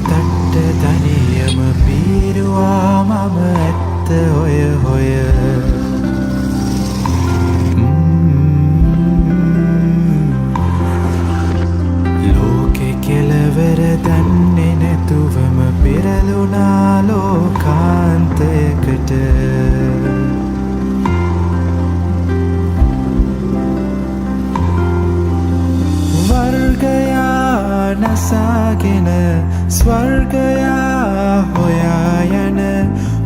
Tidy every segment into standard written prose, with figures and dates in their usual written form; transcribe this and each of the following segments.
තට්ට තනියම පීරුවා මම ඇත්ත හොය හොය ලෝකෙ කෙලවර දන්නේ නැතුවම පෙරළුණා ලෝකාන්තයකට වර්ගයා නසාගෙන ස්වර්ගයා හොයා යන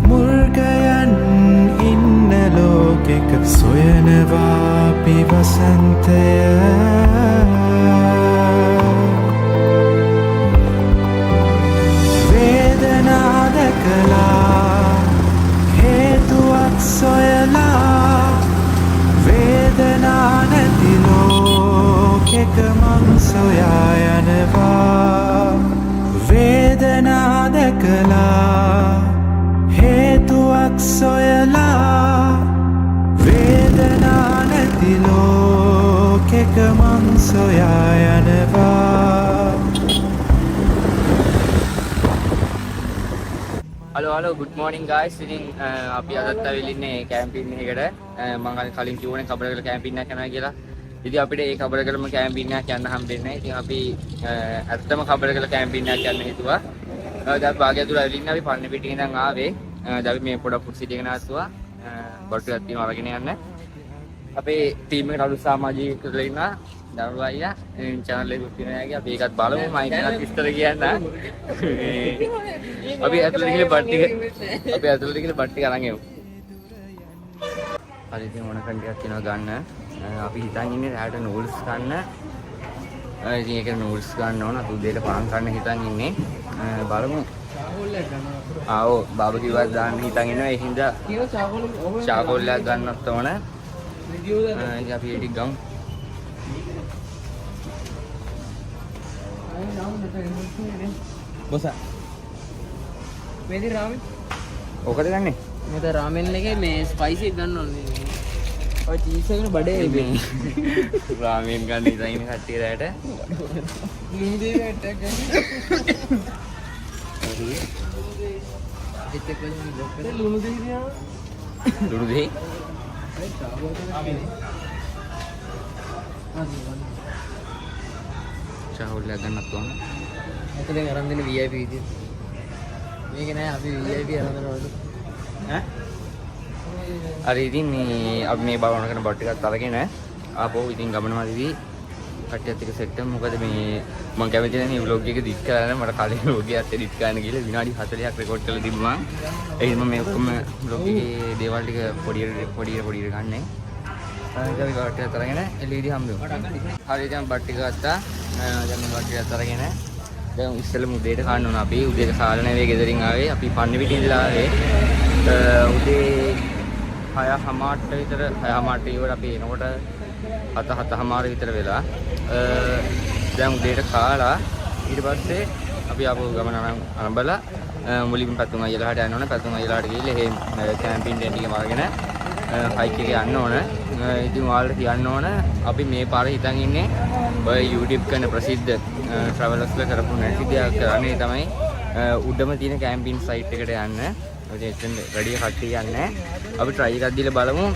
මුර්ගයන් ඉන්න ලෝකෙක සොයනවා පිවසන්තය වේදනා දැකලා හේතුවක් සොයලා වේදනා නැති ලෝකෙක මං සොයා යනවා වේදනා දැකලා හේතුවක් සොයලා වේදනා නැති ලෝකෙක මං සොයා යනවා හලෝ good morning guys. ඉතින් අපි අදත් ඇවිල්ලා ඉන්නේ කැම්පින් එකකට. මම කලින් කිව්වනේ කබරගල කැම්පින් එකක් යනවා කියලා. ඉතින් අපිට ඒ කබරගලම කැම්පින් එකක් යන්න හම්බෙන්නේ නැහැ. ඉතින් අපි ඇත්තම කබරගල කැම්පින් එකක් යන්න හිතුවා. දැන් භාග්‍යතුල ඇවිල්ලා ඉන්නේ අපි පන්නේ පිටින් ඉඳන් ආවේ. දැන් අපි මේ පොඩක් ෆුඩ් සිටි එක නාස්තුවා. බොට් ටිකක් තියෙනවා අරගෙන යන්න. අපේ ටීම් එකට අලුත් සමාජිකයෝ ඉන්නවා. දරුවා අයියා channel එක උත්තින යාගේ අපි ඒකත් බලමු මම එකක් විස්තර කියන්න අපි ඇතුළට ගිහලා බට් ටික අරන් එමු හරි ඉතින් මොන කන්ටියක් තියෙනවා ගන්න අපි හිතන් ඉන්නේ රැට නූඩ්ස් ගන්න ඉතින් ඒක නූඩ්ස් ගන්න ඕන අපි උදේට පාන් කන්න හිතන් ඉන්නේ බලමු ආව් බාබකිව් එකක් දාන්න හිතන් ඉන්නවා ඒ හින්දා චාකෝල් එකක් ගන්නත් ඕන ඉතින් අපි ඒක ගමු බොසා මේදී රාමෙන් ඔකද ගන්නේ මෙතන රාමෙන් එකේ මේ ස්පයිසි එක ගන්න ඕනේ ඔය චීස් එකනේ බඩේ මේ රාමෙන් ගන්න ඉතින් ඉන්නේ කට්ටිය රැට ලුණු දෙවි ඇටක් ගන්න එතෙක් වෙන්නේ ලුණු දෙවි දිනවා ලුණු දෙහි චාහුල් එකක් ගන්නත් ඕන අතෙන් අරන් දෙන VIP විදියට මේක නෑ අපි VIP අරන් දෙනවලු ඈ හරි ඉතින් මේ අපි මේ බලන කරන බොට් ටිකක් අරගෙන ආපහු ඉතින් ගමන මාදිවි කට්ටියත් එක්ක සෙට් වෙමු මොකද මේ මම කැමති නැහැ මේ vlog එක දික් කරන්න මට කලින් vlog එකත් එඩිට් කරන්න ගිහලා විනාඩි 40ක් රෙකෝඩ් කරලා තිබ්බා මම ඒ හින්දා මම මේ ඔක්කොම vlog එකේ දේවල් ටික පොඩි ගන්නනේ අපි කට්ටියත් අරගෙන LED හම්බෙමු හරි දැන් බට් ටික ගත්තා දැන් මේ බට් ටිකත් අරගෙන දැන් ඉස්සෙල්ලම උදේට කන්න ඕන අපි උදේට කාලා නෙවෙයි ගෙදරින් ආවේ අපි පන්නේ පිටින් ඉඳලා ආවේ උදේ 6:00ට විතර 6:00ට ඉවර අපි එනකොට 7:00 විතර වෙලා දැන් උදේට කාලා ඊට පස්සේ අපි ආපහු ගමන අරඹලා මුලින්ම පැතුම් අයියලාට යන්න ඕන පැතුම් අයියලාට ගිහලා එහෙම කැම්පින් ටෙන්ට් එකම අරගෙන හයික් එකේ යන්න ඕන ඉතින් ඔයාලට කියන්න ඕන අපි මේ පාරේ හිතන් ඉන්නේ ඔය YouTube කරන ප්‍රසිද්ධ ට්‍රැවලර්ස්ලා කරපු නැති දෙයක් කරන්නේ තමයි උඩම තියෙන කැම්පින් සයිට් එකට යන්න. ඔය එතෙන් රෙඩි කට්ටිය යන්නේ. අපි try එකක් දීලා බලමු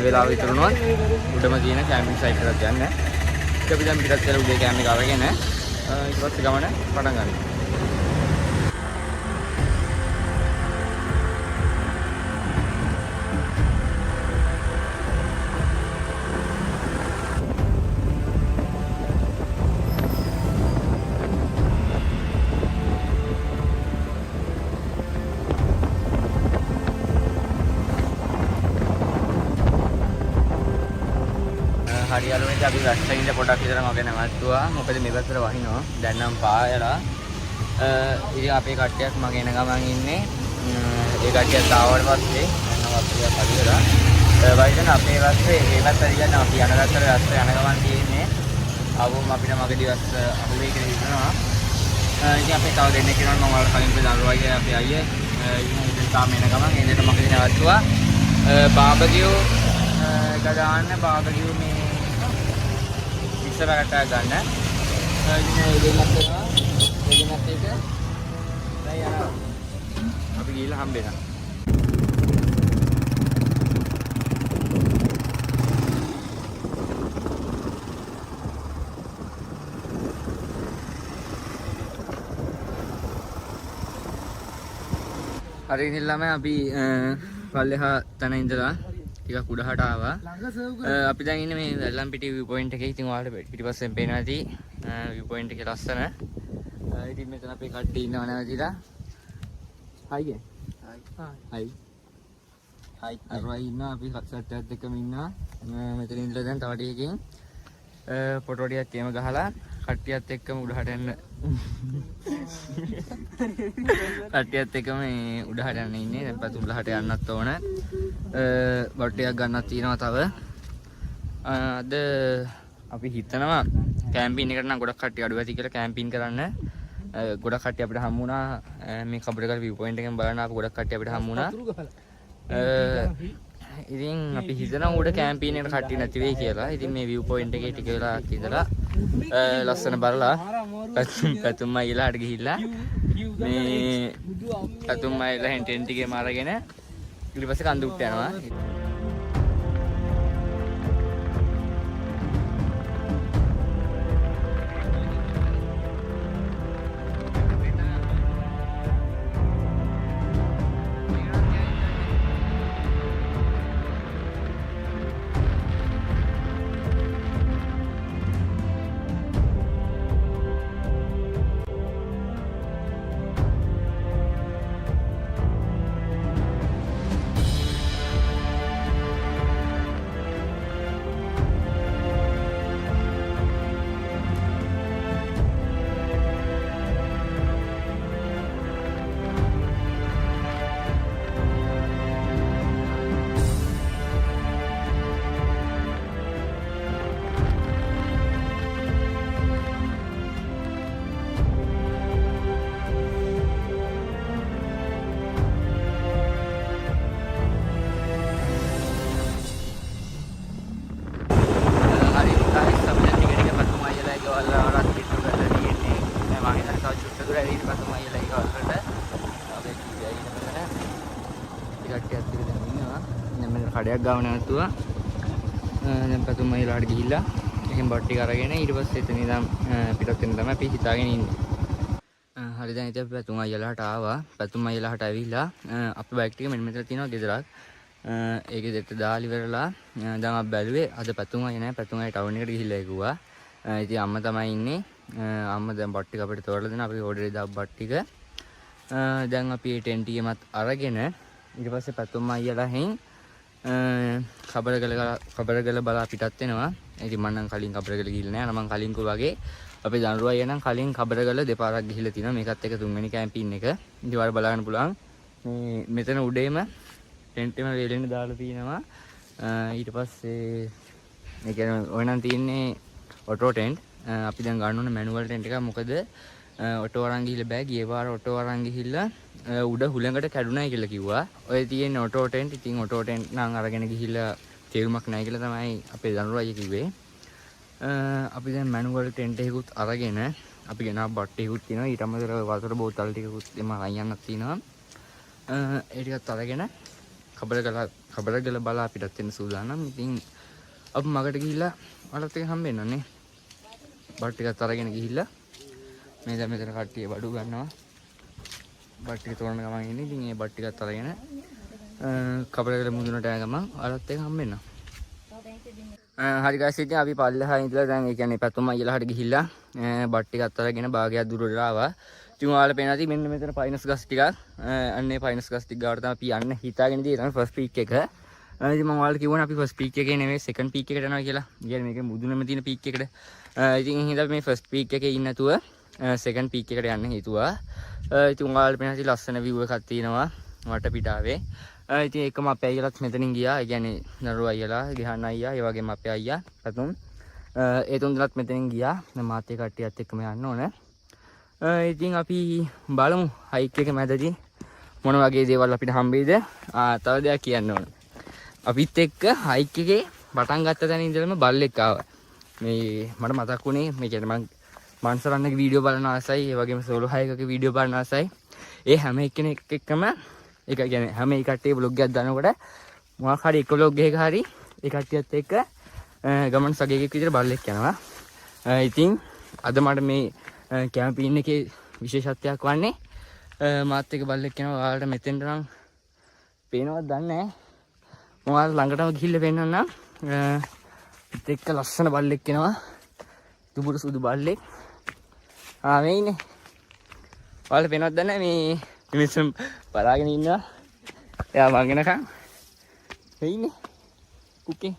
වෙලාව විතර උනොත් උඩම තියෙන කැම්පින් සයිට් එකට යන්න. ඒක අපි දැන් පිටත් කරලා උදේ කැම්ප් එක අරගෙන ඊට පස්සේ ගමන පටන් ගන්නවා. හරි යාළුවනේ අපි රස්ටෙන් ඉඳ පොඩක් විතර මගේ නවත්තුවා මොකද මේ පැත්තට වහිනවා දැන් නම් පායලා ඉතින් අපේ කට්ටියක් මගේ එන ගමන් ඉන්නේ ඒ කට්ටියත් ආවට පස්සේ දැන් අපිට පරිවලා වයිදන අපේ රස්සේ මේ පැත්තට යන අපි යන රස්සේ යන ගමන් තියෙන්නේ ආවොම අපිට මගේ දිවස් අහුවේ කියලා හිතනවා ඉතින් අපි තව දෙන්නෙක් ඉන්නවා මම වල කලින් දරුවා අයියා අපි අයියේ ඉතින් තාම එන ගමන් එන්නට මගේ නවත්තුවා බාබකියු එක දාන්න බාබකියු මේ ඉස්සරහට ගන්න. ඉතින් ඒ දෙන්නත් එක අපි ගිහලා හම්බෙනවා. හරි ඉතින් ළමයි අපි පල්ලෙහා තැන ඉඳලා ටිකක් උඩහට ආවා. අපි දැන් ඉන්නේ මේ වැල්ලම්පිටිය view point එකේ. ඉතින් ඔයාලට පිටිපස්සෙන් පේනවා ඇති view point එකේ ලස්සන. ඉතින් මෙතන අපේ කට්ටිය ඉන්නව නැවතිලා. හයි ගේ. හයි. හයි. අරවයි ඉන්නවා අපි සට්ටයත් එක්කම ඉන්නවා. මෙතන ඉඳලා දැන් තව ටිකකින් ෆොටෝ ටිකක් එහෙම ගහලා කට්ටියත් එක්කම උඩහට යන්න. කට්ටියත් එක්කම මේ උඩහට යන්න ඉන්නේ. දැන් පතුලහට යන්නත් ඕන. බට්ටියක් ගන්නත් තියෙනවා තව. අද අපි හිතනවා කැම්පින් එකට නම් ගොඩක් කට්ටිය අඩු ඇති කියලා කැම්පින් කරන්න. ගොඩක් කට්ටිය අපිට හම්බ වුණා. මේ කබරගල view point එකෙන් බලන්න ආපු ගොඩක් කට්ටිය අපිට හම්බ වුණා. ඉතින් අපි හිතනවා උඩ කැම්පින් එකට කට්ටිය නැති වෙයි කියලා. ඉතින් මේ view point එකේ ටික වෙලාවක් ඉඳලා ලස්සන බලලා පැතුම් අයිලාට ගිහිල්ලා මේ පැතුම් අයිලා හෙන් ටෙන්ට් එකේම අරගෙන ඊට පස්සේ කන්දුට්ට යනවා. කඩයක් ගාව නැතුව දැන් පැතුම් අයිලාට ගිහිල්ලා එහෙන් බට් ටික අරගෙන ඊට පස්සේ එතන ඉඳන් පිටත් වෙන තමයි අපි හිතාගෙන ඉන්නේ. හරි දැන් ඉතින් අපි පැතුම් අයිලාට ආවා. පැතුම් අයිලාට ඇවිල්ලා අපි බයික් ටික මෙන්න මෙතන තියෙනවා ගෙදරක්. ඒකේ දෙට දාලා ඉවරලා දැන් අපි බැලුවේ අද පැතුම් අය නැහැ. පැතුම් අය ටවුන් එකට ගිහිල්ලා ඒකුවා. ඉතින් අම්මා තමයි ඉන්නේ. අම්මා දැන් බට් ටික අපිට තෝරලා දෙනවා. අපි ඕඩර් දාපු බට් ටික. දැන් අපි මේ ටෙන්ට් එකෙමත් අරගෙන ඊට පස්සේ පැතුම් අයිලා හෙන් කබරගල බලා පිටත් වෙනවා. ඉතින් මම නම් කලින් කබරගල ගිහිල්ලා නැහැ. මම කලින් වගේ අපේ දනුරුවයි නම් කලින් කබරගල දෙපාරක් ගිහිල්ලා තිනවා. මේකත් එක තුන්වෙනි කැම්පින් එක. ඉතින් ඔයාලා බලන්න පුළුවන්. මේ මෙතන උඩේම ටෙන්ට් එකම වේලෙන්න දාලා තිනවා. ඊට පස්සේ ඒ කියන්නේ ඔය නම් තියෙන්නේ ඔටෝ ටෙන්ට්. අපි දැන් ගන්න ඕනේ මැනුවල් ටෙන්ට් එකක්. මොකද ඔටෝ අරන් ගිහිල්ලා බෑ. ගිය පාර ඔටෝ අරන් ගිහිල්ලා උඩ හුලඟට කැඩුනායි කියලා කිව්වා. ඔය තියෙන ඔටෝ ටෙන්ට්. ඉතින් ඔටෝ ටෙන්ට් නම් අරගෙන ගිහිල්ලා තේරුමක් නැහැ කියලා තමයි අපේ දනුරු අයියා කිව්වේ. අපි දැන් මැනුවල් ටෙන්ට් එකකුත් අරගෙන අපි ගෙනාව බට් එකකුත් තියෙනවා. ඊට අමතරව වතුර බෝතල් ටිකකුත් එම අයන්නක් තියෙනවා. ඒ ටිකත් අරගෙන කබරගල බලා පිටත් වෙන සූදානම්. ඉතින් අපි මගට ගිහිල්ලා වලත් එක හම්බෙන්න ඕනේ. බට් ටිකත් අරගෙන ගිහිල්ලා මේ දැන් මෙතන කට්ටිය බඩු ගන්නවා. බට් ටික තෝරන ගමන් ඉන්නේ. ඉතින් මේ බට් ටිකත් අරගෙන කබරගල මුදුනට යන ගමන් වලත් එක හම්බෙන්න. හරි guys ඉතින් අපි පල්ලෙහා ඉඳලා දැන් ඒ කියන්නේ පැතුම් අයියලාට ගිහිල්ලා බට් ටිකත් අරගෙන භාගයක් දුරට ආවා. ඉතින් ඔයාලා පේනවා ඇති මෙන්න මෙතන පයින්ස් ගස් ටිකක්. අන්නේ පයින්ස් ගස් ටික ගාවට තමයි අපි යන්න හිතාගෙන ඉඳී තමයි ෆස්ට් පීක් එක. ඉතින් මම ඔයාලට කිව්වනේ අපි ෆස්ට් පීක් එකේ නෙමෙයි සෙකන්ඩ් පීක් එකට යනවා කියලා. කියන්නේ මේකේ මුදුනේම තියෙන පීක් එකට. ඉතින් හින්දා මේ ෆස්ට් පීක් එකේ ඉන්න නැතුව සෙකන්ඩ් පීක් එකට යන්න හිතුවා. ඉතින් ඔයාලට පේනවා ඇති ලස්සන view එකක් තියෙනවා වටපිටාවේ. ඉතින් ඒකම අපේ අයියලාත් මෙතනින් ගියා. ඒ කියන්නේ නරු අයියලා, ගහන අයියා, ඒ වගේම අපේ අයියා පැතුම්. ඒ තුන් දෙනාත් මෙතනින් ගියා. දැන් මාත් ඒ කට්ටියත් එක්කම යන්න ඕන. ඉතින් අපි බලමු හයික් එක මැදදී මොන වගේ දේවල් අපිට හම්බෙයිද. තව දෙයක් කියන්න ඕන. අපිත් එක්ක හයික් එකේ පටන් ගත්ත තැන ඉඳලම බල්ලෙක් ආවා. මේ මට මතක් වුණේ මේ කියන්නේ මං මන්සරන්නගේ වීඩියෝ බලන ආසයි, ඒ වගේම සෝලෝ හයික් එකේ වීඩියෝ බලන ආසයි. ඒ හැම එක්කෙනෙක් එක්කම ඒක කියන්නේ හැම එකටේ බ්ලොග් එකක් දානකොට මොකක් හරි එක බ්ලොග් එකක හරි ඒ කට්ටියත් එක්ක ගමන් සගයක විතර බල්ලෙක් යනවා. ඉතින් අද මට මේ කැම්පින් එකේ විශේෂත්වයක් වන්නේ මාත් එක්ක බල්ලෙක් යනවා. ඔයාලට මෙතෙන්ට නම් පේනවද දන්නේ නැහැ. මම ඔයාලට ළඟටම ගිහිල්ලා පෙන්නන්නම්. ඒත් එක්ක ලස්සන බල්ලෙක් එනවා. දුබුරු සුදු බල්ලෙක්. මේ ඉන්නේ. ඔයාලට පේනවද දන්නේ නැහැ. මේ මිනිස්සුන් බලාගෙන ඉන්නවා. එයා වංගෙනකම් මේ ඉන්නේ. කුකේ.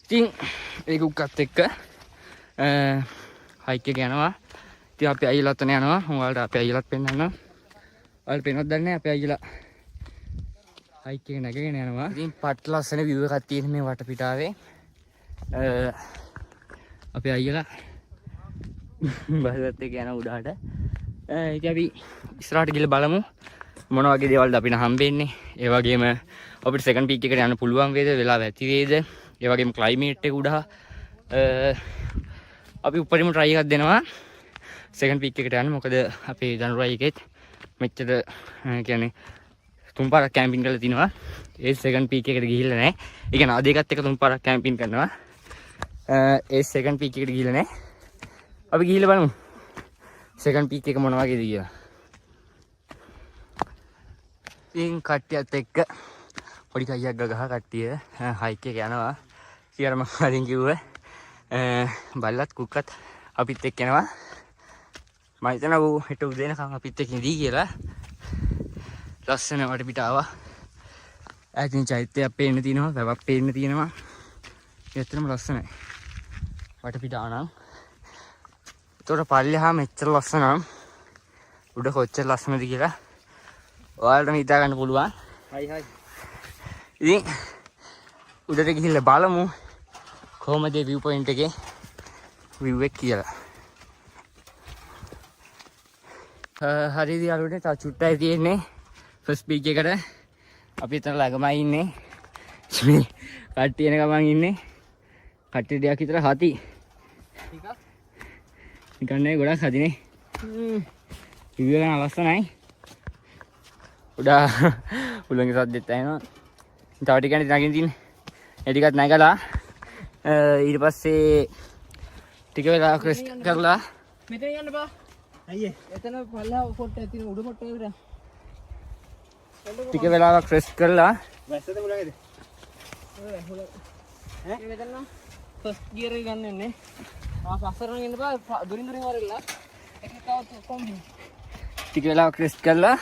ඉතින් ඒ කුක්කත් එක්ක හයික් එක යනවා. ඉතින් අපි අයියලාත් යනවා. ඔයාලට අපි අයියලාත් පෙන්නන්නම්. ඔයාලට පේනවද දන්නේ නැහැ. අපි අයියලා හයික් එක නැගගෙන යනවා. ඉතින් පට්ට ලස්සන view එකක් තියෙන මේ වටපිටාවේ. අපි අයියලා බල්ලත් එක්ක යන උඩහට. ඉතින් අපි ඉස්සරහට ගිහලා බලමු මොන වගේ දේවල්ද අපිට හම්බෙන්නේ. ඒ වගේම අපිට සෙකන්ඩ් පීක් එකට යන්න පුළුවන් වේද, වෙලාව ඇති වේද, ඒ වගේම ක්ලයිමේට් එක උඩහ අපි උඩරිම try එකක් දෙනවා සෙකන්ඩ් පීක් එකට යන්න. මොකද අපේ දනුරයි එකෙත් මෙච්චර කියන්නේ තුන් පාරක් කැම්පින් කරලා තිනවා. ඒ සෙකන්ඩ් පීක් එකට ගිහිල්ලා නැහැ. ඒ කියන්නේ අද එකත් එක තුන් පාරක් කැම්පින් කරනවා. ඒ සෙකන්ඩ් පීක් එකට ගිහිල්ලා නැහැ. අපි ගිහිල්ලා බලමු සෙකන්ඩ් පීක් එක මොන වගේද කියලා. ඉතින් කට්ටියත් එක්ක පොඩි කයියක් ගහ කට්ටිය හයික් එක යනවා. කියලා මම කලින් කිව්වා බල්ලත් කුක්කත් අපිත් එක්ක යනවා. මම හිතනවා ඌ හෙට උදේනකම් අපිත් එක්ක ඉඳී කියලා. ලස්සන වටපිටාව. ඇතින් චෛත්‍යයක් පේන්න තියෙනවා, වැවක් පේන්න තියෙනවා. ඇත්තටම ලස්සනයි වටපිටාව නම්. ඒතකොට පල්ලෙහා මෙච්චර ලස්සන නම් උඩ කොච්චර ලස්සනද කියලා ඔයාලටම හිතා ගන්න පුළුවන්. හයි. ඉතින් උඩට ගිහිල්ලා බලමු කොහොමද view point එකේ view එක කියලා. හරිද යාළුවනේ, තා චුට්ටයි තියෙන්නේ ෆස්ට් පීක් එකට. අපි එතන ළඟමයි ඉන්නේ. මේ කට්ටිය එන ගමන් ඉන්නේ. කට්ටිය දෙයක් විතර හති. ටිකක් නිකන් නේ ගොඩක් හදිනේ. view එක නම් ලස්සනයි. උඩා උලංගි සද්දෙත් ඇහෙනවා. තව ටිකක් නගින්න තියෙන්නේ. ඒ ටිකත් නැගලා ඊට පස්සේ ටික වෙලාවක් රෙස්ට් කරලා මෙතන යන්න බා. අයියේ එතන පල්ලා පොට්ට ඇතින උඩ පොට්ට විතර. ටික වෙලාවක් රෙස්ට් කරලා වැස්සද මුලගේද? ඈ මෙතන නම් ෆස්ට් ගියර් එක ගන්න යන්නේ. පස්සරන් යන්න බා දුරින් වරෙලා. ඒක තවත් කොම්බි. ටික වෙලාවක් රෙස්ට් කරලා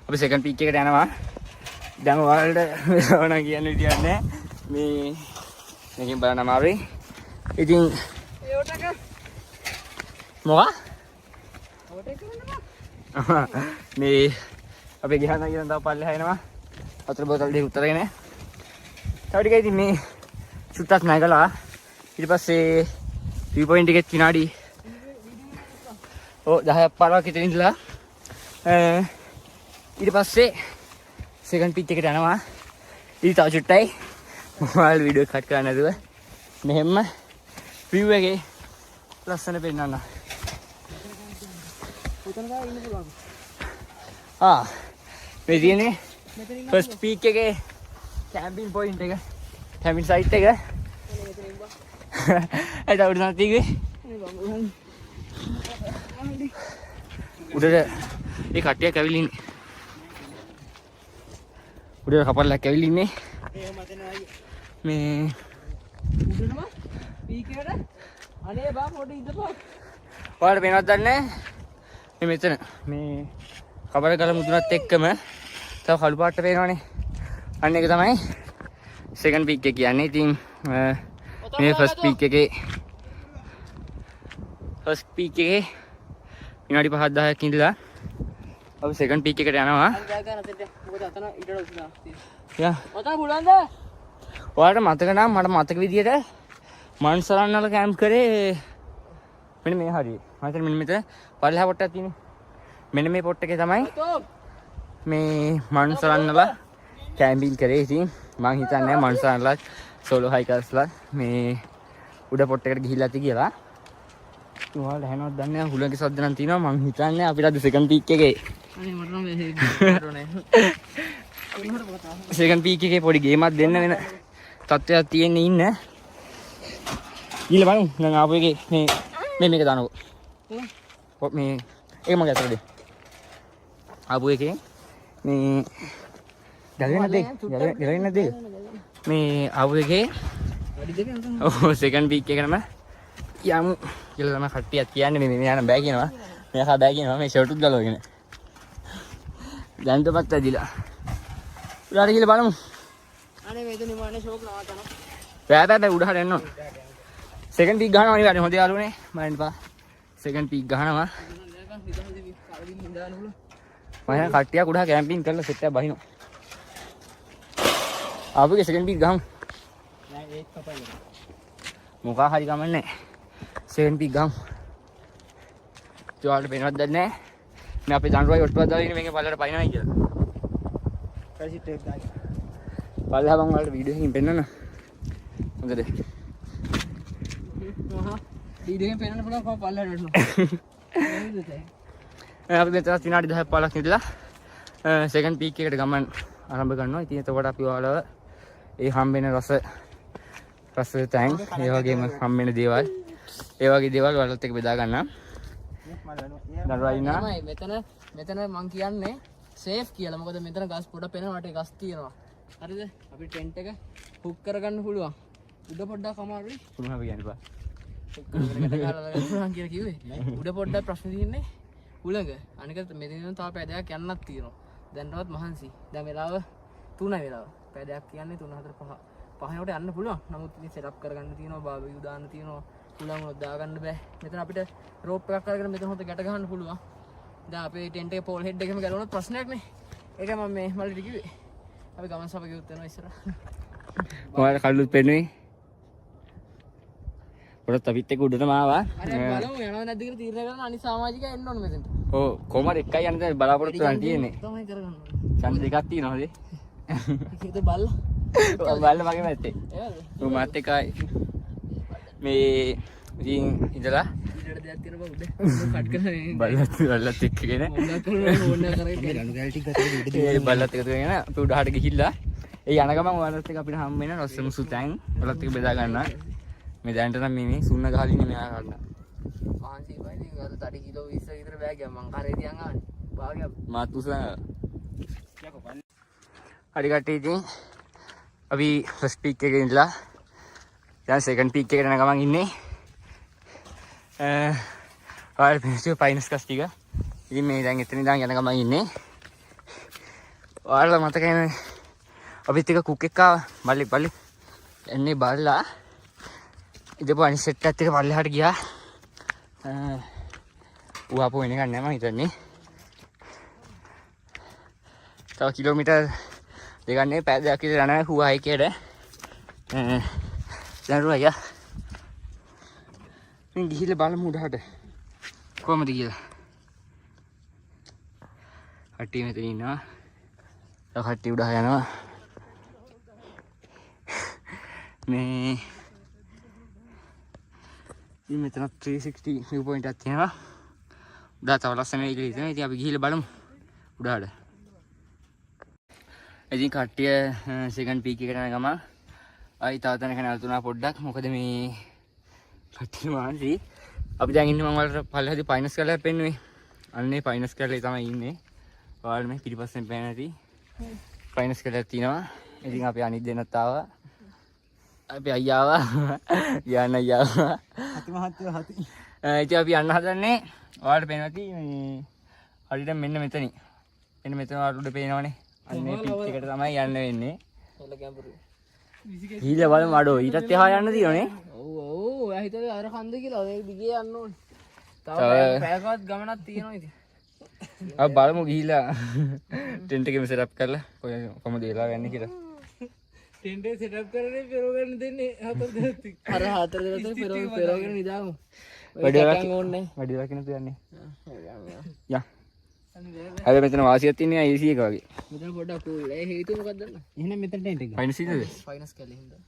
අපි සෙකන්ඩ් පීක් එකට යනවා. දැන් ඔයාලට ඕන කියන්න විදියක් නැහැ. මේකෙන් බලන්න අමාරුයි. ඉතින් ඒවටක මොකක්? ඕටේ කරන්න බා. මේ අපි ගිහන කියන තව පල්ලෙහා එනවා. වතුර බෝතල් දෙක උතරගෙන. තව ටිකයි ඉතින් මේ සුට්ටක් නැගලා ඊට පස්සේ view point එකෙත් විනාඩි 10ක් 15ක් විතර ඉඳලා ඊට පස්සේ සෙකන්ඩ් පීක් එකට යනවා. ඉතින් තව චුට්ටයි මොබයිල් වීඩියෝ කට් කරන්න නැතුව මෙහෙම view එකේ ලස්සන පෙන්නන්න. උතන ගා ඉන්න පුළුවන්. මේ තියෙන්නේ ෆස්ට් පීක් එකේ කැම්පින් පොයින්ට් එක. කැම්පින් සයිට් එක. ඒ තව උඩට තියුවේ. උඩට ඒ කට්ටියක් ඇවිල්ලා ඉන්නේ. උඩට කපල්ලක් ඇවිල්ලා ඉන්නේ. මේ උඩටම පීකේට අනේ බා පොඩි ඉඳපන්. ඔයාලට පේනවද දන්නේ නැහැ. මෙතන මේ කබර ගල මුදුනත් එක්කම තව කළු පාට පේනවනේ. අන්න ඒක තමයි සෙකන්ඩ් පීක් එක කියන්නේ. ඉතින් මේ ෆස්ට් පීක් එකේ විනාඩි 5-10ක් ඉඳලා අපි සෙකන්ඩ් පීක් එකට යනවා. මොකද අතන ඊට උසලා තියෙනවා. යා ඔතන පුළුවන්ද? ඔයාලට මතක නම් මට මතක විදියට මන්සරන්නල කැම්ප් කරේ මෙන්න මේ හරිය. මම හිතන්නේ මෙන්න මෙතන පල්ලෙහා පොට්ටක් තියෙන්නේ. මෙන්න මේ පොට් එකේ තමයි මේ මන්සරන්නල කැම්පින් කරේ. ඉතින් මම හිතන්නේ මන්සරන්නල සෝලෝ හයිකර්ස්ලා මේ උඩ පොට් එකට ගිහිල්ලා ඇති කියලා. ඔයාලට ඇහෙනවද දන්නේ නැහැ. හුලඟේ සද්ද නම් තියෙනවා. මං හිතන්නේ අපිට අද සෙකන්ඩ් පීක් එකේ. අනේ මට නම් මේ සෙකන්ඩ් පීක් එකේ පොඩි ගේමක් දෙන්න වෙන තත්ත්වයක් තියෙන්නේ ඉන්න. ඊළ බලමු. දැන් ආපු එකේ මේ මේක දානකො. මේ ඒක මගේ අතට දෙන්න. ආපු එකේ මේ ගලවෙන්නේ නැද්ද? මේ ආපු එකේ ඔව් සෙකන්ඩ් පීක් එකේ නම යමු කියලා තමයි කට්ටියක් කියන්නේ. මේ යන්න බෑ කියනවා. මෙයා බෑ කියනවා. මේ ෂර්ට් උත් ගලවගෙන. දැන්ටපත් ඇදිලා. උඩට ගිහලා බලමු. අනේ මෙතන නිමානේ ෂෝක් නවතනවා. බෑ උඩහට එන්න ඕන. සෙකන්ඩ් පීක් ගහනවා අනිවාර්යෙන්. හොඳ යාළුවනේ. මම එන්නපා. සෙකන්ඩ් පීක් ගහනවා. මම කට්ටියක් උඩහ කැම්පින් කරලා සෙට් එකක් බහිනවා. ආපුගේ සෙකන්ඩ් පීක් ගහමු. දැන් ඒක කපන්න. මොකා හරි ගමන්නේ. Second peak ගහමු. ඔයාලට පේනවද දන්නේ නැහැ. මේ අපේ දඬුවයි ඔට්ටුවක් දාලා ඉන්නේ මේකේ පල්ලට පයින්නයි කියලා. කයිසිට් එක ගන්න. පල්ලෙහා මම ඔයාලට වීඩියෝ එකකින් පෙන්නන්න. මොකද? වීඩියෝ එකෙන් පෙන්නන්න පුළුවන් කොහොම පල්ලට වැටෙනවා. අපි මෙතන විනාඩි 10ක් 15ක් ඉඳලා සෙකන්ඩ් පීක් එකට ගමන් ආරම්භ කරනවා. ඉතින් එතකොට අපි ඔයාලව ඒ හම්බෙන රස තැන් ඒ වගේම හම්බෙන දේවල් ඒ වගේ දේවල් ඔයාලත් එක්ක බෙදා ගන්නම්. දරුවයිනා මෙතන මං කියන්නේ සේෆ් කියලා. මොකද මෙතන ගස් පොඩ පෙනෙනවට ගස් තියෙනවා. හරිද? අපි ටෙන්ට් එක හුක් කරගන්න පුළුවන්. උඩ පොඩ්ඩක් අමාරුයි. පුරුම කියන්නේ බා. හුක් කරගෙන ගහලා පුළුවන් කියලා කිව්වේ. උඩ පොඩ්ඩක් ප්‍රශ්න තියෙන්නේ උලඟ. අනික මෙතන තව පැදයක් යන්නක් තියෙනවා. දැන්වත් මහන්සි. දැන් වෙලාව 3යි වෙලාව. පැදයක් කියන්නේ 3 4 5. පහේකට යන්න පුළුවන්. නමුත් ඉතින් සෙටප් කරගන්න තියෙනවා. බාබියු දාන්න තියෙනවා. උලඟ උනොත් දාගන්න බෑ. මෙතන අපිට රෝප් එකක් අරගෙන මෙතන හොත ගැට ගන්න පුළුවන්. දැන් අපේ ටෙන්ට් එකේ පෝල් හෙඩ් එකෙම ගැලවුණොත් ප්‍රශ්නයක් නේ. ඒක මම මේ මල්ලිට කිව්වේ. අපි ගමන් සප ගියොත් වෙනවා ඉස්සරහ. ඔයාලට කල්ලුත් පෙන්නුවේ. පොඩක් අපිත් එක්ක උඩටම ආවා. හරි බලමු යනවද නැද්ද කියලා තීරණය කරන්න අනිත් සමාජිකයන් එන්න ඕනේ මෙතනට. ඔව් කොහමද එකයි යන්නේ දැන් බලාපොරොත්තු වෙන්න තියෙන්නේ. තමයි කරගන්න. ඡන්ද දෙකක් තියෙනවද? ඒකද බල්ලා. බල්ල මගේ මැත්තේ. ඒවද? ඔව් මාත් එකයි. මේ ඉතින් ඉඳලා ඊට දෙයක් තියෙන බා උඩ. කට් කරලා බල්ලත් එක්කගෙන ඕන කරේ මේ රණු කැලේ ටික ගත්තේ උඩ ඒ බල්ලත් එකතු කරගෙන අපි උඩහට ගිහිල්ලා ඒ යන ගමන් ඔයාලත් එක්ක අපිට හම්බ වෙන රොස්සමු සුතැන් ඔයාලත් එක්ක බෙදා ගන්නවා. මේ දැනට නම් මේ සුන්න ගහලා ඉන්නේ මෙයා ගන්න. පාන්සි වයින් අර තඩි කිලෝ 20 විතර බෑගයක් මං කරේ තියන් ආන්නේ. භාගයක්. මාත් උසන. හරි කට්ටිය ඉතින් අපි ෆස්ට් පීක් එකේ ඉඳලා දැන් සෙකන්ඩ් පීක් එකට යන ගමන් ඉන්නේ. ඔයාලා පිස්සු පයින්ස් කස් ටික. ඉතින් මේ දැන් එතන ඉඳන් යන ගමන් ඉන්නේ. ඔයාලා මතකයිනේ අපිත් එක කුක් එකක් ආවා. බල්ලි එන්නේ බල්ලා. ඉතින් අනිත් සෙට් එකත් එක පල්ලෙහාට ගියා. ඌ ආපහු එන එක නෑ මම හිතන්නේ. තව කිලෝමීටර් දෙකක් නේ පැය දෙකක් විතර යනවා ඌ හයිකේට. දැන් අයියා. මින් ගිහිල්ලා බලමු උඩහට. කොහමද කියලා. කට්ටිය මෙතන ඉන්නවා. තව කට්ටිය උඩහ යනවා. මේ ඉතින් මෙතන 360 view point එකක් තියෙනවා. උඩ තව ලස්සන වෙයි කියලා හිතනවා. ඉතින් අපි ගිහිල්ලා බලමු උඩහට. ඉතින් කට්ටිය සෙකන්ඩ් පීක් එකට යන ගමන් ආයි තව තැනක නැවතුණා පොඩ්ඩක්. මොකද මේ කට්ටිය මාන්සි අපි දැන් ඉන්නේ මම වලට පල්ලෙහාදී පයින්ස් කරලා පෙන්නුවේ. අන්නේ පයින්ස් කරලා තමයි ඉන්නේ. ඔයාලා මේ පිටිපස්සෙන් පේන ඇති. පයින්ස් කරලා තිනවා. ඉතින් අපි අනිත් දෙන්නත් ආවා. අපි අයියාවා යන්න අයියාවා හති මහත්තයෝ හති. ඉතින් අපි යන්න හදන්නේ ඔයාලට පේනවා ඇති මේ හරියට මෙන්න මෙතනින්. මෙන්න මෙතන ඔයාලට උඩ පේනවනේ. අන්නේ පිච් එකට තමයි යන්න වෙන්නේ. එල ගැඹුරුයි. ඊළ බලමු අඩෝ ඊටත් එහා යන්න තියෙනනේ. ඔව් ඔයා හිතුවේ අර කන්ද කියලා ඔය දිගේ යන්න ඕනේ. තව පැයකවත් ගමනක් තියෙනවා ඉතින්. අපි බලමු ගිහිල්ලා ටෙන්ට් එකෙම සෙටප් කරලා කොහොමද වෙලා යන්නේ කියලා. ටෙන්ට් එක සෙටප් කරන්නේ පෙරවගෙන දෙන්නේ හතර දෙනෙක්. අර හතර දෙනෙක් පෙරවගෙන නිදාමු. වැඩි ඕනේ. වැඩි වෙලා කෙනෙක් යන්නේ. යා. අද මෙතන වාසියක් තියෙනවා AC එක වගේ. මෙතන පොඩ්ඩක් කූල්. ඒ හේතුව මොකක්ද දන්නවද? එහෙනම් මෙතන ටෙන්ට් එක. ෆයිනස් ඉන්නද? ෆයිනස් කැලේ හින්දා.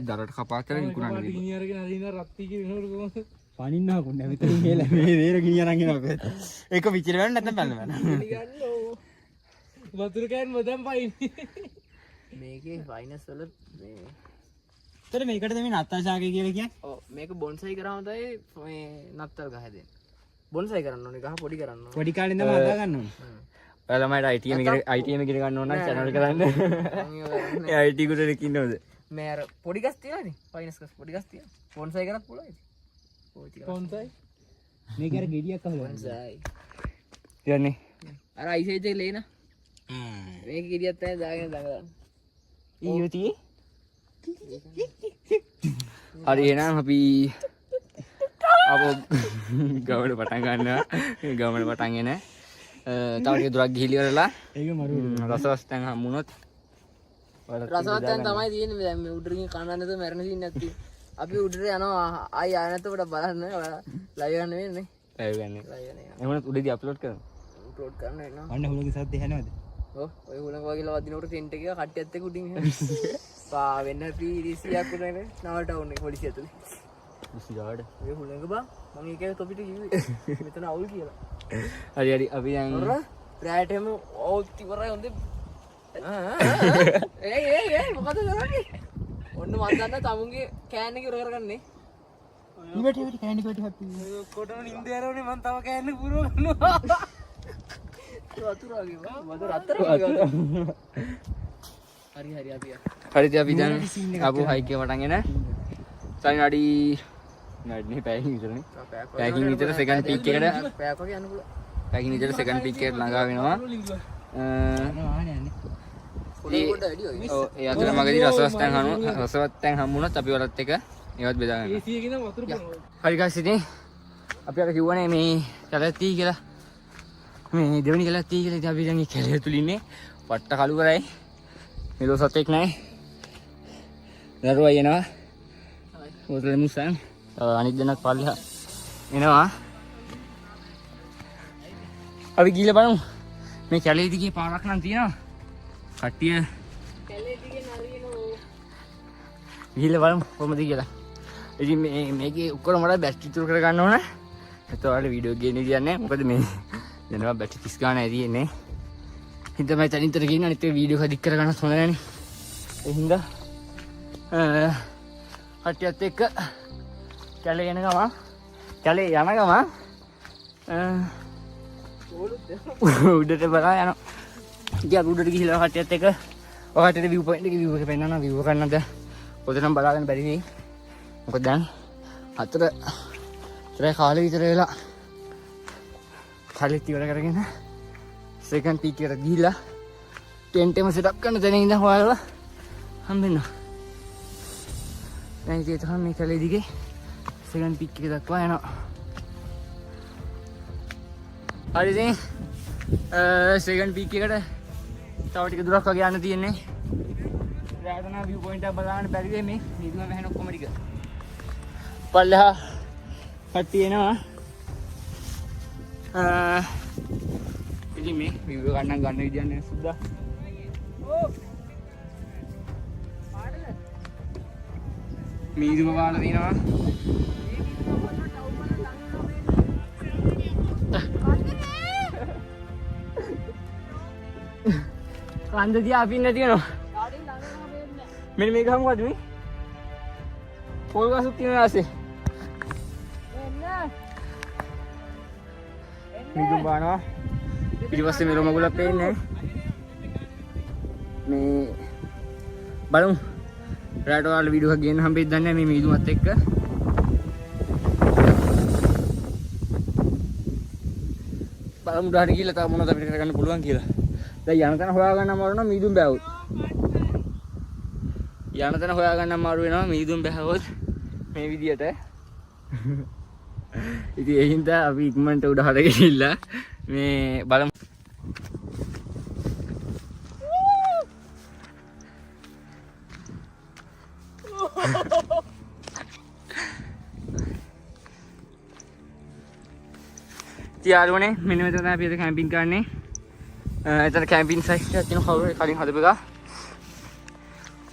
දරට කපා කරලා විකුණන්න තිබ්බා. ගිනියරගෙන අරින්න රත්ති කියනකොට කොහොමද? පනින්නා කොන්නේ මෙතන ගිහලා මේ දේර ගිනිය අරන් එනවා. ඒක පිටිර වෙන්න නැත්නම් බලන්න බෑ. වතුර කෑන් මොදම් පයින්නේ. මේකේ ෆයිනස් වල මේ ඒතර මේකට තමයි නත්තල් ශාකය කියලා කියන්නේ. ඔව් මේක බොන්සයි කරාම තමයි මේ නත්තල් ගහ දෙන්නේ. බොන්සයි කරන්න ඕනේ ගහ පොඩි කරන්න ඕනේ. පොඩි කාලේ ඉඳන් හදා ගන්න ඕනේ. ඔයාලා ළමයිට ITM එක ගන්න ඕන නම් channel කරන්න. ඒ IT කුටේ ඉන්නවද? මේ අර පොඩි ගස් තියලානේ ෆයිනස් ගස් පොඩි ගස් තියන. බොන්සයි කරත් පුළුවන් ඉතින්. ඔය ටික බොන්සයි. මේක අර ගෙඩියක් අහලා. බොන්සයි. කියන්නේ අර අයිසේජ් එක ලේන. මේක ගෙඩියක් තමයි දාගෙන දඟලන්න. ඊයෝ තියේ. හරි එහෙනම් අපි අපෝ ගමන පටන් ගන්නවා. ගමන පටන්ගෙන තව ටික දුරක් ගිහිලි වරලා ඒක මරු රසවස් තැන් හම්බුනොත් රසවත් දැන් තමයි තියෙන්නේ දැන් මේ උඩරින් කන්න නැතුව මැරෙන සීන් නැති. අපි උඩට යනවා ආයි ආය නැතුව බලන්න ඔයාලා ලයිව් ගන්න වෙන්නේ. ලයිව් ගන්න. ලයිව් ගන්න. එහෙමනම් උඩදී අප්ලෝඩ් කරමු. අප්ලෝඩ් කරන්න වෙනවා. අන්න හුලගේ සද්ද ඇහෙනවද? ඔව් ඔය හුලඟ වගේ ලවදිනකොට ටෙන්ට් එක කට්ටියත් එක්ක උඩින් එහෙම. පා වෙන්න පීරිසියක් උනේ නවට වුනේ පොලිසිය ඇතුලේ. විසිරාඩ. ඔය හුලඟ බා මම ඒකේ තොපිට කිව්වේ. මෙතන අවුල් කියලා. හරි හරි අපි දැන් රෑට එම ඕත් ඉවරයි හොඳේ. ඒ මොකද කරන්නේ? ඔන්න මන් දන්න තමුන්ගේ කෑන් එක ඉවර කරගන්නේ. ඉවටි කෑන්ඩි කොටි හැපි. කොටම නින්ද යරවනේ මන් තව කෑන් එක පුරව ගන්නවා. වතුර වගේ වතුර අතර හරි හරි අපි හරි ඉතින් අපි දැන් ආපු හයික් එක පටන්ගෙන සයිනාඩි නඩනේ පැයකින් විතරනේ. පැයකින් විතර සෙකන්ඩ් පීක් එකට පැයක් වගේ යන්න පුළුවන්. පැයකින් විතර සෙකන්ඩ් පීක් එකට ළඟා වෙනවා. ඔව් ඒ අතර මගදී රසවත් තැන් හම්බුනොත් අපි වලත් එක ඒවත් බෙදා ගන්නවා. AC එකේ නම් වතුර පුරනවා. හරි guys ඉතින් අපි අර කිව්වනේ මේ කැලැත්ති කියලා. මේ දෙවෙනි කැලැත්ති කියලා ඉතින් අපි දැන් මේ කැලේ තුල ඉන්නේ. පට්ට කළු කරයි. මෙලෝ සතෙක් නැහැ. දරුවා එනවා. ඔතන මුසන් අනිත් දෙනක් පල්ලෙහා එනවා. අපි ගිහලා බලමු. මේ කැලේ දිගේ පාරක් නම් තියෙනවා. කට්ටිය කැලේ දිගේ නරිනෝ. ගිහලා බලමු කොහමද කියලා. ඉතින් මේකේ ඔක්කොම මට බැටරි තුර කර ගන්න ඕන. ඒතකොට වීඩියෝ ගේන්න කියන්නේ මොකද මේ දෙනවා බැටරි 30 ගානයි තියෙන්නේ. හින්දා මම තනින්තර ගිහින් අනිත් වීඩියෝ එක දික් කර ගන්නත් හොඳ නැනේ. ඒ හින්දා කට්ටියත් එක්ක කැලේ යන ගමන් උඩට බලලා යනවා. ඉතින් උඩට ගිහිල්ලා කට්ටියත් එක්ක ඔයාලට view point එකේ view එක පෙන්නනවා. view එක ගන්නද ඔතනම බලාගෙන බැරි වෙයි. මොකද දැන් 4 කාලේ විතර වෙලා කලිත් ඉවර කරගෙන සෙකන්ඩ් පීක් එකට ගිහිල්ලා ටෙන්ට් එකම සෙටප් කරන තැන ඉඳන් හොයාලා හම්බෙන්න. දැන් ඉතින් තමයි මේ කැලේ දිගේ සෙකන්ඩ් පීක් එක දක්වා යනවා. හරි ඉතින් සෙකන්ඩ් පීක් එකට තව ටික දුරක් වගේ යන්න තියෙන්නේ. රැට නම් view point එක බලන්න බැරි වෙයි මේ නිදුම වැහෙන ඔක්කොම ටික. පල්ලෙහා කට්ටිය එනවා. ඉතින් මේ view එක ගන්න විදියක් නෑ සුද්දා. මීදුම පාල තියෙනවා. කන්ද දිහා අපින් නැති වෙනවා. මෙන්න මේක මොකද මේ? පොල් ගසක් තියෙන ආසේ. මීදුම බානවා. ඊට පස්සේ මෙලොම මගුලක් පේන්නේ. මේ බලමු. රාට වල වීඩියෝ එකක් ගේන්න හම්බෙද්ද දන්නේ නැහැ මේ මීදුමත් එක්ක. බලමු ඩාට ගිහලා තව මොනවද අපිට කරගන්න පුළුවන් කියලා. දැන් යන තැන හොයාගන්න අමාරු නම් මීදුම් බෑවුත්. යන තැන හොයාගන්න අමාරු වෙනවා මීදුම් බෑවුත් මේ විදියට. ඉතින් ඒ හින්දා අපි ඉක්මනට උඩහට ගිහිල්ලා මේ බලමු. යාළුවනේ මෙන්න මෙතන තමයි අපි අද කැම්පින් කරන්නේ. එතන කැම්පින් සයිට් එකක් තියෙනවා කවුරු කලින් හදපු එක.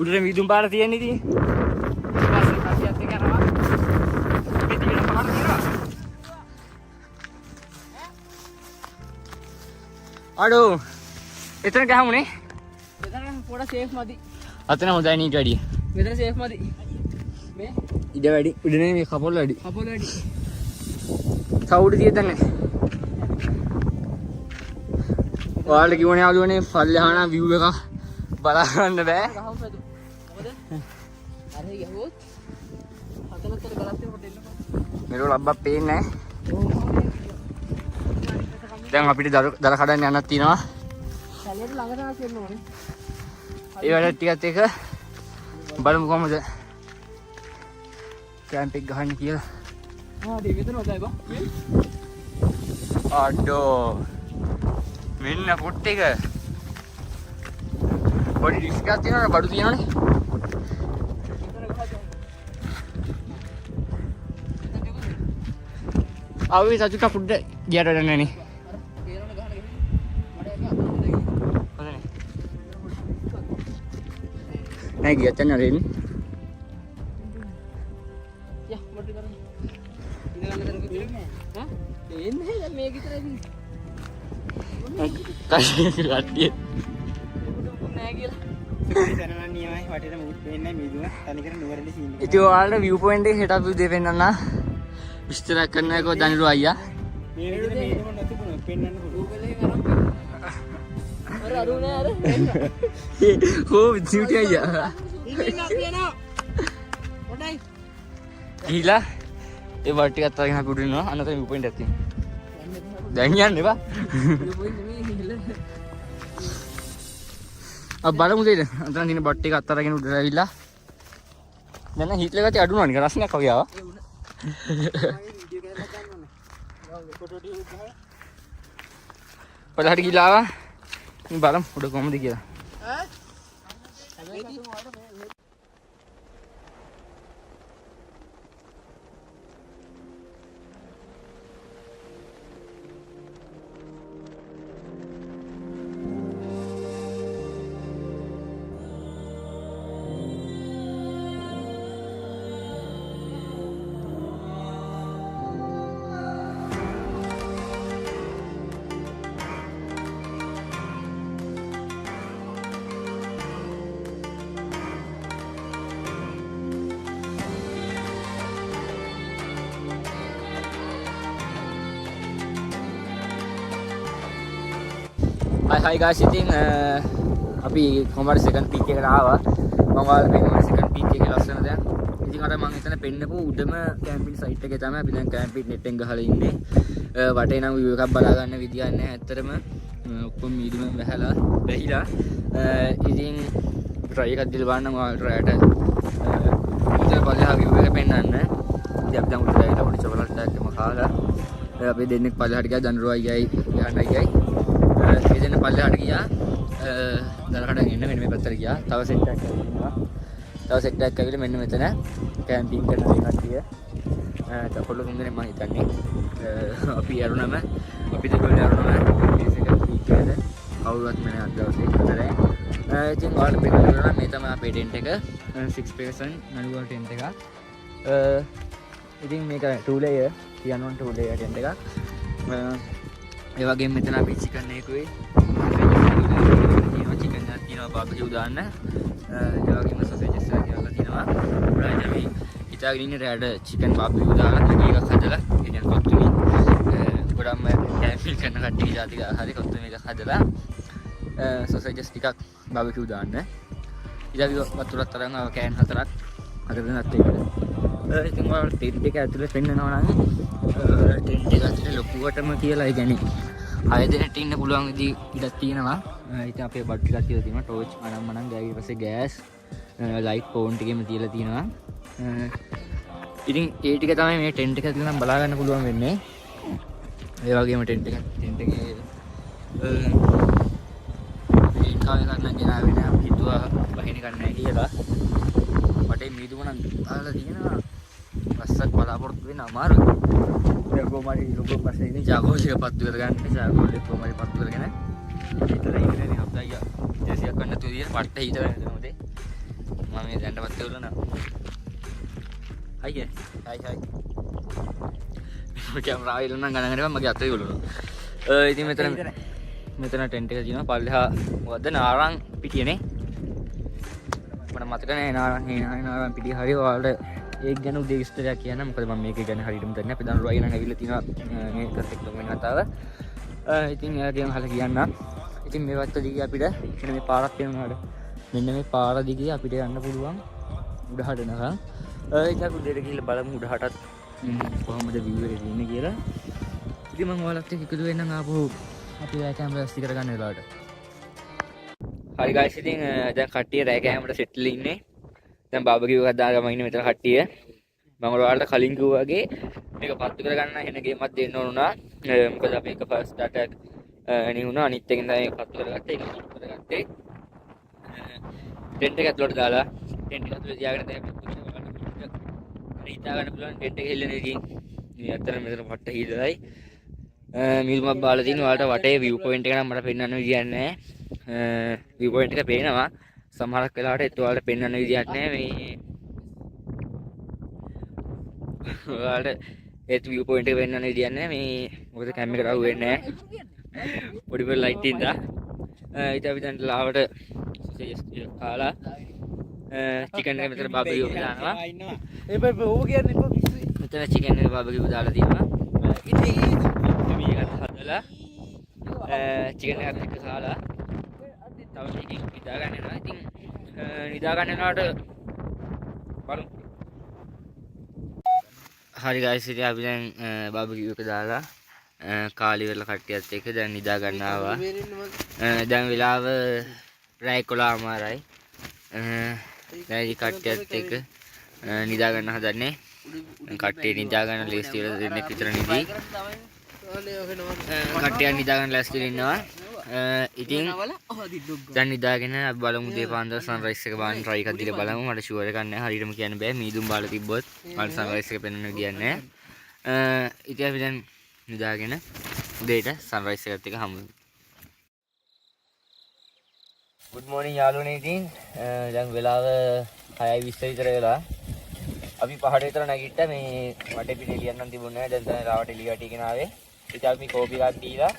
උඩට මීදුම් පාර තියෙන්නේ ඉතින්. අඩෝ එතන ගහමුනේ. මෙතන පොඩ සේෆ් මදි. අතන හොඳයි නීට වැඩිය. මෙතන සේෆ් මදි. මේ ඉඩ වැඩි. ඉඩ නෙමෙයි මේ කපොල් වැඩි. කපොල වැඩි. කවුද තියෙන්නේ? ඔයාලට කිව්වනේ යාළුවනේ පල්ලෙහාන view එක බලා ගන්න බෑ. ගහමු පෙතු. මොකද? අර ගහුවොත් හතලතර ගලක් තියෙන කොට එන්න. මෙරෝ ලබ්බක් පේන්නේ නැහැ. දැන් අපිට දර කඩන්න යන්නත් තියෙනවා. සැලේට ළඟට ආවෙන්න ඕනේ. ඒ වැඩ ටිකත් එක බලමු කොහමද කැම්ප් එක ගහන්න කියලා. ආ මෙතන හොඳයි බා. අඩෝ මෙන්න පොට් එක. පොඩි රිස්ක් එකක් තියෙනවනේ බඩු තියෙනවනේ. ආවේ සතුට පුඩ ගියට වැඩ නැහැ නේ. නෑ ගියත් යන්න රෙන්නේ. යා මොකද කරන්නේ? ඉඳ ගන්න දරක දෙන්නේ. හා? එන්නේ දැන් මේක විතරයි. කට්ටිය නෑ කියලා. සරණ නියමයි වටේට මුකුත් වෙන්නේ නැහැ මිදුව තනිකර නුවරට සීන් එක. ඉතින් ඔයාලට view point එක හෙට අපි උදේ පෙන්නන්න විස්තර කරන්නකෝ දනිරු අයියා. මේ විදිහට මේකම නැතිුණා පෙන්වන්න පුළුවන්. Google එකේ කරන් අර අරු නෑ අර. හෝ විදිහට අයියා. ඉතින් අපි යනවා. හොඳයි. ගිහිලා ඒ වට් ටිකත් අරගෙන අපි උඩින් යනවා. අන්නතර view point එකක් තියෙනවා. දැන් යන්න එපා. अब බලමු දෙන්න. අතන තියෙන බට් එක අත්අරගෙන උඩට ඇවිල්ලා. දැන් හිට්ලර් ගතිය අඩු වුණා නිකන් රස්නයක් වගේ ආවා. පළහට ගිහලා ආවා. ඉතින් බලමු උඩ කොහමද කියලා. Hi guys, ඉතින් අපි කොහමද සෙකන්ඩ් පීක් එකට ආවා. මම ඔයාලට පෙන්නනවා සෙකන්ඩ් පීක් එකේ ලස්සන දැන්. ඉතින් අර මම එතන පෙන්නපු උඩම කැම්පින් සයිට් එකේ තමයි අපි දැන් කැම්පින් නෙට් එකෙන් ගහලා ඉන්නේ. වටේ නම් view එකක් බලා ගන්න විදියක් නැහැ. ඇත්තටම ඔක්කොම මීදුම වැහිලා. ඉතින් try එකක් දීලා බලන්න ඔයාලට රැට. ඉතින් පල්ලෙහා view එක පෙන්නන්න. ඉතින් අපි දැන් උඩට ඇවිල්ලා පොඩි චොකලට් එකක් කාලා. අපි දෙන්නෙක් පල්ලෙහාට ගියා දනරුව අයියයි යහන්න අයියයි. ඒ දෙන්න පල්ලෙහාට ගියා. දරකඩන් එන්න මෙන්න මේ පැත්තට ගියා. තව සෙට් එකක් ඇවිල්ලා. තව සෙට් එකක් ඇවිල්ලා මෙන්න මෙතන කැම්පින් කරන කට්ටිය. තකොල්ල තුන්දෙනෙක් මම හිතන්නේ. අපි යරුණම අපි දෙකොල්ල යරුණම මේස් එක පීකේද කවුරුවත් මම අද දවසේ කරේ. ඉතින් ඔයාලට පෙන්නනවා මේ තමයි අපේ ටෙන්ට් එක 6 person නළුවා ටෙන්ට් එක. ඉතින් මේක 2 layer කියනවා 2 layer ටෙන්ට් එකක්. ඒ වගේම මෙතන අපි චිකන් එකකුයි තියෙනවා චිකන් එකක් තියෙනවා බාබකියු දාන්න. ඒ වගේම සොසේජස් එකක් තියෙනවා. ඔයාලා අපි හිතාගෙන ඉන්නේ රැට චිකන් බාබකියු දාලා කී එකක් හදලා ඒ කියන්නේ කොත්තුමි ගොඩක්ම කැම්පින් කරන කට්ටිය ජාතික හරි කොත්තුමි එකක් හදලා සොසේජස් ටිකක් බාබකියු දාන්න. ඉතින් අපි වතුරත් තරම් කෑන් 4ක් අරගෙනත් එක්ක. ඉතින් ඔයාලා ටෙන්ට් එක ඇතුලේ පෙන්නනවා නම් ටෙන්ට් එක ඇතුලේ ලොකුවටම කියලා ඒ කියන්නේ 6 දෙනෙක් ඉන්න පුළුවන් විදිහ ඉඩක් තියෙනවා. ඉතින් අපේ බඩ් ටිකක් තියලා තියෙනවා ටෝච් අනම්මනම් ඊට පස්සේ ගෑස් ලයිට් පෝන් ටිකෙම තියලා තියෙනවා. ඉතින් ඒ ටික තමයි මේ ටෙන්ට් එක ඇතුලේ නම් බලා ගන්න පුළුවන් වෙන්නේ. ඒ වගේම ටෙන්ට් එකේ කාලේ ගන්න ගෙනාවේ නෑ හිතුවා වහින ගන්න නැහැ කියලා. වටේ මීදුම නම් දාලා තියෙනවා. රස්සක් බලාපොරොත්තු වෙන්න අමාරුයි. කොහොමරි ලොකෝ පස්සේ ඉන්නේ ජාගෝෂික පත්තු කරගන්න ජාගෝලේ කොහොමරි පත්තු කරගෙන හිතලා ඉන්නේ හොද්දයි ජෙසියක් ගන්න තු විදියට පට්ට හිතලා නේද මොදේ මම මේ දැන්නපත් වෙලා නා හයි කැමරා ආවිල නම් ගණන් කරපන් මගේ අතේ ගලනවා ඉතින් මෙතන මෙතන ටෙන්ට් එක තියෙනවා පල්ලෙහා මොකද්ද නාරං පිටියනේ මට මතක නෑ නාරං පිටිය හරිය ඔයාලට ඒක ගැන උදේ විස්තරයක් කියන්න මොකද මම මේක ගැන හරියටම දන්නේ නැහැ අපි දන්නවා අයියන් ඇවිල්ලා තියෙනවා මේකත් එක්ක වෙන කතාව ඉතින් එයාගෙන් අහලා කියන්න ඉතින් මේ වත්ත දිගේ අපිට මෙන්න මේ පාරක් වෙනවාට මෙන්න මේ පාර දිගේ අපිට යන්න පුළුවන් උඩහට නහා ඒක උදේට ගිහලා බලමු උඩහටත් කොහොමද view එක තියෙන්නේ කියලා ඉතින් මම ඔයාලත් එක්ක එකතු වෙන්නම් ආපහු අපි රෑ කැම රැස්ති කරගන්න වෙලාවට හරි guys ඉතින් දැන් කට්ටිය රෑ කැමකට සෙට්ල් ඉන්නේ දැන් බාබකියු එකක් දාගම ඉන්නේ මෙතන කට්ටිය මම ඔයාලට කලින් කිව්වා වගේ මේක පත්තු කරගන්න වෙන ගේමක් දෙන්න ඕන උනා මොකද අපි එක ෆස්ට් අටැක් එනි උනා අනිත් එකෙන් තමයි පත්තු කරගත්තේ ඒක පත්තු කරගත්තේ ටෙන්ට් එක ඇතුළට දාලා ටෙන්ට් එක ඇතුළේ තියාගෙන තමයි හිතා ගන්න පුළුවන් ටෙන්ට් එක හෙල්ලෙන්නේ ඉතින් මේ අතර මෙතන පට්ට හීදලයි මියුමක් බාලා තියෙන ඔයාලට වටේ view point එක නම් මට පෙන්වන්න විදියක් නැහැ view point එක පේනවා සමහරක් වෙලාවට ඒත් ඔයාලට පෙන්වන්න විදියක් නැහැ මේ ඔයාලට ඒත් view point එක පෙන්වන්න විදියක් නැහැ මේ මොකද කැම් එකට අහු වෙන්නේ නැහැ පොඩි පොඩි ලයිට් ඉඳලා ඉතින් අපි දැන් ලාවට කාලා චිකන් එක මෙතන බාබකියු දානවා ඒ බයි ඕක කියන්නේ කො පිස්සුයි මෙතන චිකන් එක බාබකියු දාලා තියෙනවා මේකත් හදලා චිකන් එකත් එක්ක කාලා තව මේකෙන් නිදා ගන්න යනවා ඉතින් නිදා ගන්න යනකොට බලමු හරි guys ඉතින් අපි දැන් බාබකියු එක දාලා කාලි වෙලා කට්ටියත් එක්ක දැන් නිදා ගන්න ආවා දැන් වෙලාව රෑ 11:00යි දැන් ඉතින් කට්ටියත් එක්ක නිදා ගන්න හදන්නේ කට්ටිය නිදා ගන්න ලේස්ති වෙලා දෙන්නෙක් විතර නිදි කට්ටිය නිදා ගන්න ලෑස්ති වෙලා ඉන්නවා ඉතින් දැන් නිදාගෙන අපි බලමු උදේ පාන්දර සන්රයිස් එක බලන්න try එකක් දීලා බලමු මට ෂුවර් එකක් නැහැ හරියටම කියන්න බෑ මීදුම් බාලා තිබ්බොත් මට සන්රයිස් එක පෙන්වන්න විදියක් නැහැ ඉතින් අපි දැන් නිදාගෙන උදේට සන්රයිස් එකත් එක්ක හමු good morning යාළුවනේ ඉතින් දැන් වෙලාව 6:20 විතර වෙලා අපි පහට විතර නැගිට්ටා මේ වටේ පිට එළියන්නම් තිබුණේ නැහැ දැන් තමයි රාවට එළිය වැටිගෙන ආවේ ඉතින් අපි කෝපි එකක් දීලා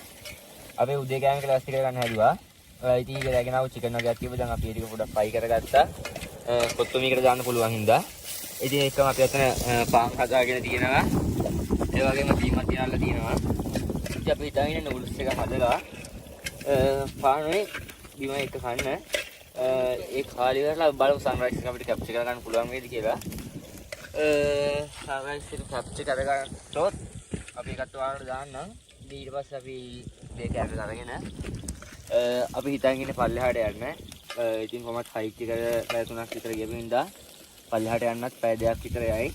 අපි උදේ කෑම එක ලෑස්ති කරගන්න හැදුවා ඉතින් ඒක දැගෙන ආව චිකන් වර්ගයක් තිබ්බ දැන් අපි ඒක පොඩ්ඩක් ෆ්‍රයි කරගත්තා කොත්තුමීකට දාන්න පුළුවන් හින්දා ඉතින් ඒකම අපි අතන පාන් හදාගෙන තියෙනවා ඒ වගේම බීමක් තියනලා තියෙනවා ඉතින් අපි හිතාගෙන නූඩල්ස් එක හදලා පානුනේ බීම එක කන්න ඒ කාලේ වල බලමු සන්රයිස් එක අපිට කැප්චර් කරගන්න පුළුවන් වේද කියලා සන්රයිස් එක කැප්චර් කරගත්තොත් අපි ඒකට ඔයාලට දාන්නම් ඊට පස්සේ අපි මේක ඇරලා අරගෙන අපි හිතන් ඉන්නේ පල්ලෙහාට යන්න ඉතින් කොහොමත් හයික් එක පැය 3ක් විතර ගියපු හින්දා පල්ලෙහාට යන්නත් පැය 2ක් විතර යයි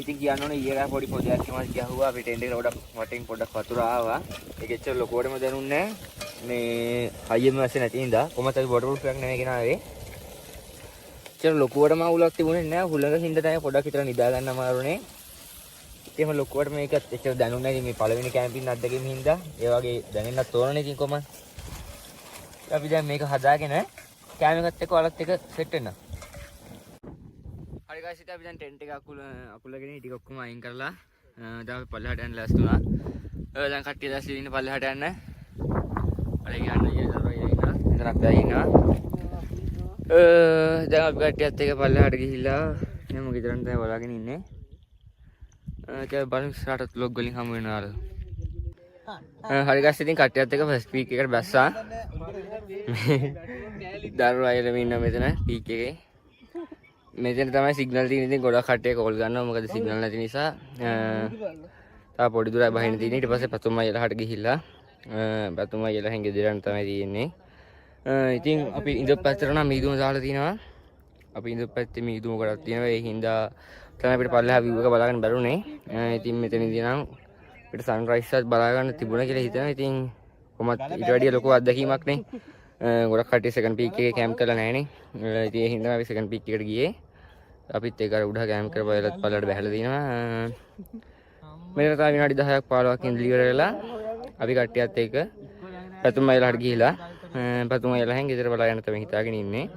ඉතින් කියන්න ඕනේ ඊයේ පොඩි පොඩයක් කිව්වා ගියහුවා අපි ටෙන්ට් එකට වටින් පොඩ්ඩක් වතුර ආවා ඒක එච්චර ලොකුවටම දැනුන්නේ මේ හයියෙම වැස්සේ නැති හින්දා කොහොමත් අපි වොටර් ප්‍රූෆ් එකක් නෙමෙයි ගෙනාවේ එච්චර ලොකුවටම අවුලක් තිබුණේ නැහැ හුලඟ හින්දා තමයි පොඩක් විතර නිදා ගන්න අමාරුනේ එහෙම ලොකුවට මේකත් එච්චර දැනුන්නේ නැහැ මේ පළවෙනි කැම්පින් අත්දැකීම හින්දා ඒ වගේ දැනෙන්නත් ඕනනේ ඉතින් කොහොමද අපි දැන් මේක හදාගෙන කැම එකත් එක්ක ඔයාලත් එක්ක සෙට් වෙන්න හරි guys ඉතින් අපි දැන් ටෙන්ට් එක අකුලගෙන ටික ඔක්කොම අයින් කරලා දැන් අපි පල්ලෙහාට යන්න ලෑස්ති වුණා දැන් කට්ටිය දැස්ලි ඉන්නේ පල්ලෙහාට යන්න අරගෙන යන්න ඉන්නවා අපි ඉන්නවා දැන් අපි කට්ටියත් එක්ක පල්ලෙහාට ගිහිල්ලා එහෙම ගෙදරන් තමයි බලාගෙන ඉන්නේ ඒක බලමු ස්ටාර්ට් ලොග් වලින් හමු වෙනවා හරි guys ඉතින් කට්ටියත් එක්ක ෆස්ට් පීක් එකට බැස්සා දරුවෝ අයලම ඉන්න මෙතන පීක් එකේ මෙතන තමයි සිග්නල් තියෙන ඉතින් ගොඩක් කට්ටිය කෝල් ගන්නවා මොකද සිග්නල් නැති නිසා තා පොඩි දුරයි බහින්න තියෙන්නේ ඊට පස්සේ පතුම අයලහට ගිහිල්ලා පතුම අයලහෙන් ගෙදරන් තමයි තියෙන්නේ ඉතින් අපි ඉඳපැත්තට නම් මීදුම දාලා තිනවා අපි ඉඳපැත්තේ මීදුම කොටක් තියෙනවා ඒ හින්දා තමයි අපිට පල්ලෙහා view එක බලාගන්න බැරුනේ ඉතින් මෙතනදී නම් අපිට සන්රයිස් එකත් බලා ගන්න තිබුණා කියලා හිතනවා ඉතින් කොහොමත් ඊට වැඩිය ලොකු අත්දැකීමක් නේ ගොඩක් කට්ටිය සෙකන්ඩ් පීක් එකේ කැම්ප් කරලා නැහනේ ඉතින් ඒ හින්දා අපි සෙකන්ඩ් පීක් එකට ගියේ අපිත් ඒක අර උඩ කැම්ප් කරපුවාලත් පල්ලට බැහැලා තිනවා මෙතන තමයි විනාඩි 10ක් 15ක් ඉඳලා වෙලා අපි කට්ටියත් එක්ක පතුම අයලහට ගිහිලා පතුම අයලහෙන් ගෙදර බලා යන්න තමයි හිතාගෙන ඉන්නේ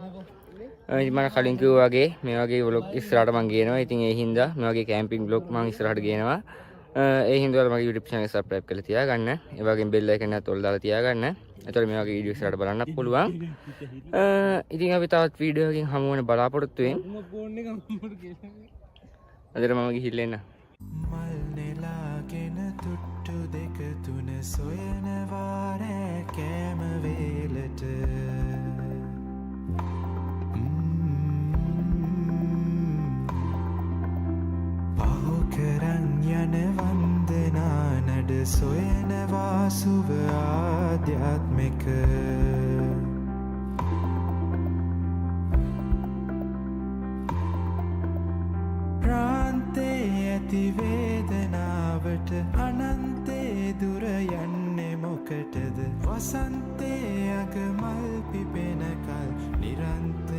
මම කලින් කිව්වා වගේ මේ වගේ vlog ඉස්සරහට මම ගේනවා. ඉතින් ඒ හින්දා මේ වගේ කැම්පින් vlog මම ඉස්සරහට ගේනවා. ඒ හින්දා මගේ YouTube channel එක subscribe කරලා තියාගන්න. ඒ වගේම bell icon එකත් ඔල් දාලා තියාගන්න. එතකොට මේ වගේ වීඩියෝස් වලට බලන්න පුළුවන්. ඉතින් අපි තවත් වීඩියෝ එකකින් හමු වෙන බලාපොරොත්තු වෙමින් අදට මම ගිහිල්ලා එන්න. මල් නෙලාගෙන තුට්ටු දෙක තුන සොයනවා රෑ කෑම වේලට පහු කරන් යන වන්දනා නඩ සොයනවා සුව ආධ්‍යාත්මික ප්‍රාන්තේ ඇති වේදනාවට අනන්තේ දුර යන්නේ මොකටද වසන්තේ අග මල් පිපෙන කල් නිරන්තර